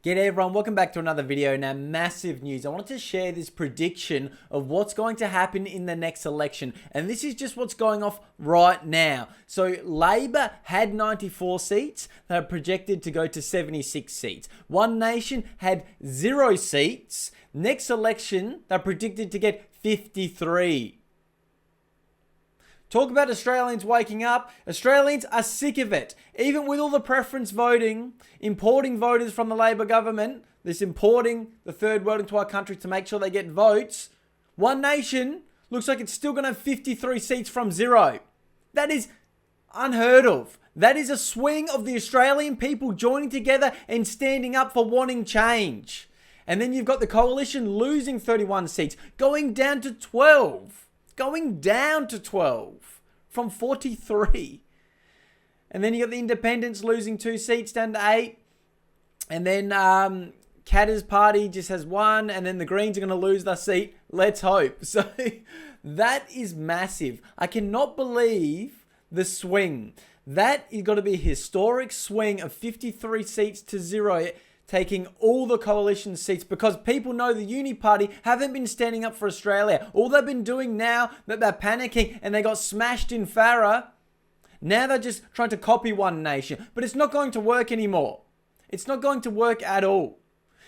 G'day everyone, welcome back to another video. Now, massive news. I wanted to share this prediction of what's going to happen in the next election. And this is just what's going off right now. So, Labor had 94 seats. They are projected to go to 76 seats. One Nation had 0 seats. Next election, they're predicted to get 53. Talk about Australians waking up. Australians are sick of it. Even with all the preference voting, importing voters from the Labor government, this importing the third world into our country to make sure they get votes, One Nation looks like it's still going to have 53 seats from 0. That is unheard of. That is a swing of the Australian people joining together and standing up for wanting change. And then you've got the coalition losing 31 seats, going down to 12. Going down to 12 from 43. And then you got the independents losing 2 seats down to 8. And then Katter's party just has 1. And then the Greens are going to lose their seat. Let's hope. So that is massive. I cannot believe the swing. That is got to be a historic swing of 53 seats to 0. Taking all the coalition seats because people know the Uni Party haven't been standing up for Australia. All they've been doing now that they're panicking and they got smashed in Farah, now they're just trying to copy One Nation. But it's not going to work anymore. It's not going to work at all.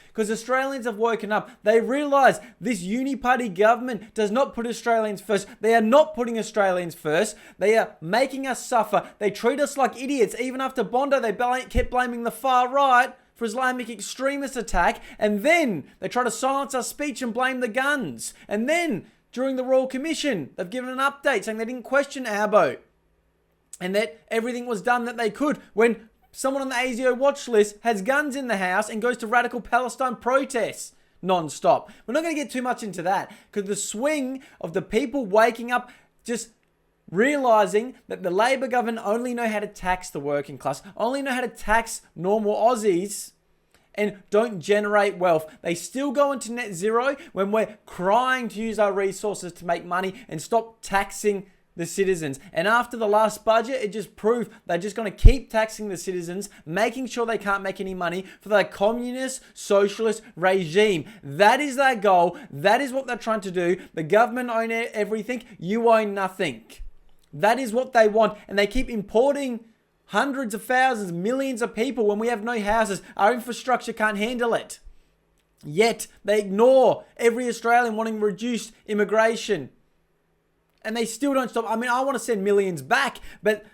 Because Australians have woken up. They realise this Uni Party government does not put Australians first. They are not putting Australians first. They are making us suffer. They treat us like idiots. Even after Bondi, they kept blaming the far right for Islamic extremist attack, and then they try to silence our speech and blame the guns. And then, during the Royal Commission, they've given an update saying they didn't question Albo, and that everything was done that they could, when someone on the ASIO watch list has guns in the house and goes to radical Palestine protests non-stop. We're not going to get too much into that, because the swing of the people waking up, just realizing that the Labor government only know how to tax the working class, only know how to tax normal Aussies, and don't generate wealth. They still go into net zero when we're crying to use our resources to make money and stop taxing the citizens. And after the last budget, it just proved they're just going to keep taxing the citizens, making sure they can't make any money for their communist, socialist regime. That is their goal. That is what they're trying to do. The government own everything. You own nothing. That is what they want. And they keep importing hundreds of thousands, millions of people when we have no houses. Our infrastructure can't handle it. Yet they ignore every Australian wanting reduced immigration. And they still don't stop. I mean, I want to send millions back, but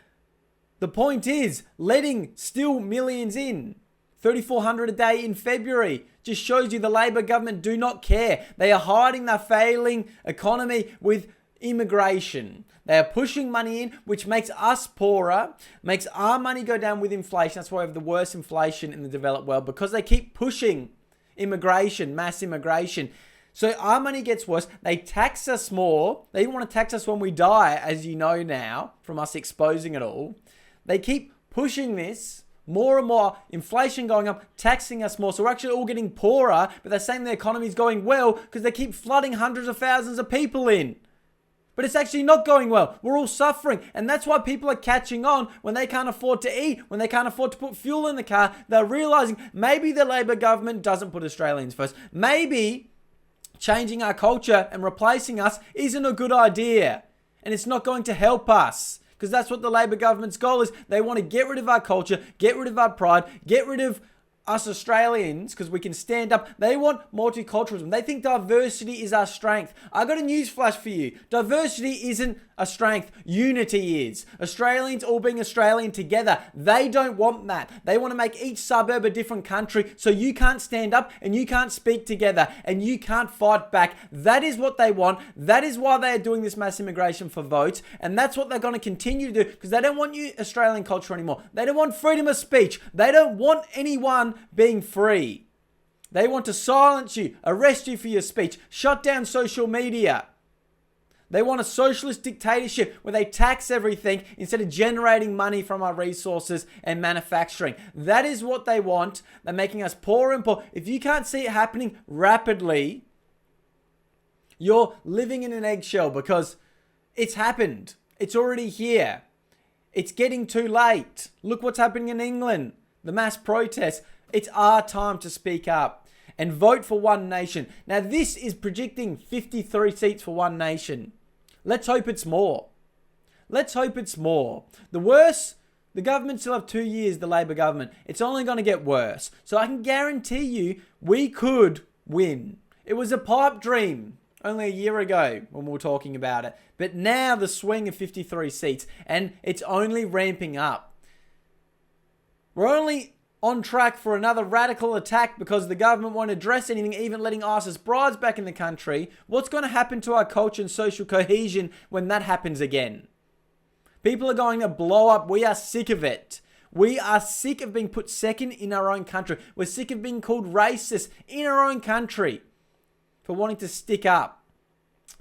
the point is letting still millions in. 3,400 a day in February just shows you the Labor government do not care. They are hiding their failing economy with immigration. They are pushing money in, which makes us poorer, makes our money go down with inflation. That's why we have the worst inflation in the developed world, because they keep pushing immigration, mass immigration. So our money gets worse. They tax us more. They even want to tax us when we die, as you know now, from us exposing it all. They keep pushing this more and more, inflation going up, taxing us more. So we're actually all getting poorer, but they're saying the economy is going well because they keep flooding hundreds of thousands of people in. But it's actually not going well. We're all suffering. And that's why people are catching on when they can't afford to eat, when they can't afford to put fuel in the car. They're realizing maybe the Labor government doesn't put Australians first. Maybe changing our culture and replacing us isn't a good idea. And it's not going to help us. Because that's what the Labor government's goal is. They want to get rid of our culture, get rid of our pride, get rid of us Australians, because we can stand up. They want multiculturalism. They think diversity is our strength. I got a news flash for you. Diversity isn't a strength. Unity is. Australians all being Australian together. They don't want that. They want to make each suburb a different country, so you can't stand up and you can't speak together and you can't fight back. That is what they want. That is why they are doing this mass immigration for votes, and that's what they're going to continue to do, because they don't want you Australian culture anymore. They don't want freedom of speech. They don't want anyone being free. They want to silence you, arrest you for your speech, shut down social media. They want a socialist dictatorship where they tax everything instead of generating money from our resources and manufacturing. That is what they want. They're making us poorer and poorer. If you can't see it happening rapidly, you're living in an eggshell, because it's happened. It's already here. It's getting too late. Look what's happening in England. The mass protests. It's our time to speak up and vote for One Nation. Now, this is predicting 53 seats for One Nation. Let's hope it's more. Let's hope it's more. The worse, the government still have 2 years, the Labor government. It's only going to get worse. So I can guarantee you we could win. It was a pipe dream only a year ago when we were talking about it. But now the swing of 53 seats, and it's only ramping up. We're only on track for another radical attack because the government won't address anything, even letting ISIS brides back in the country. What's going to happen to our culture and social cohesion when that happens again? People are going to blow up. We are sick of it. We are sick of being put second in our own country. We're sick of being called racist in our own country for wanting to stick up.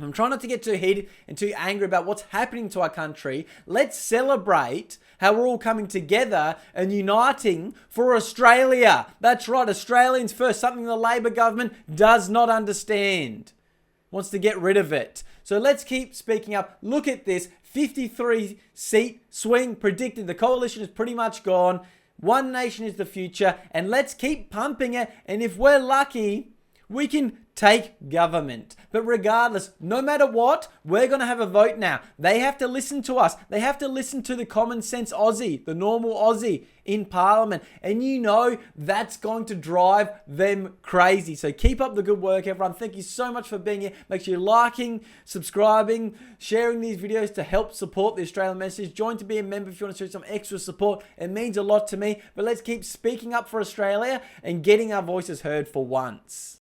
I'm trying not to get too heated and too angry about what's happening to our country. Let's celebrate how we're all coming together and uniting for Australia. That's right, Australians first, something the Labor government does not understand. Wants to get rid of it. So let's keep speaking up. Look at this, 53 seat swing predicted. The coalition is pretty much gone. One Nation is the future, and let's keep pumping it. And if we're lucky, we can take government. But regardless, no matter what, we're going to have a vote now. They have to listen to us. They have to listen to the common sense Aussie, the normal Aussie in Parliament. And you know that's going to drive them crazy. So keep up the good work, everyone. Thank you so much for being here. Make sure you're liking, subscribing, sharing these videos to help support the Australian message. Join to be a member if you want to show some extra support. It means a lot to me. But let's keep speaking up for Australia and getting our voices heard for once.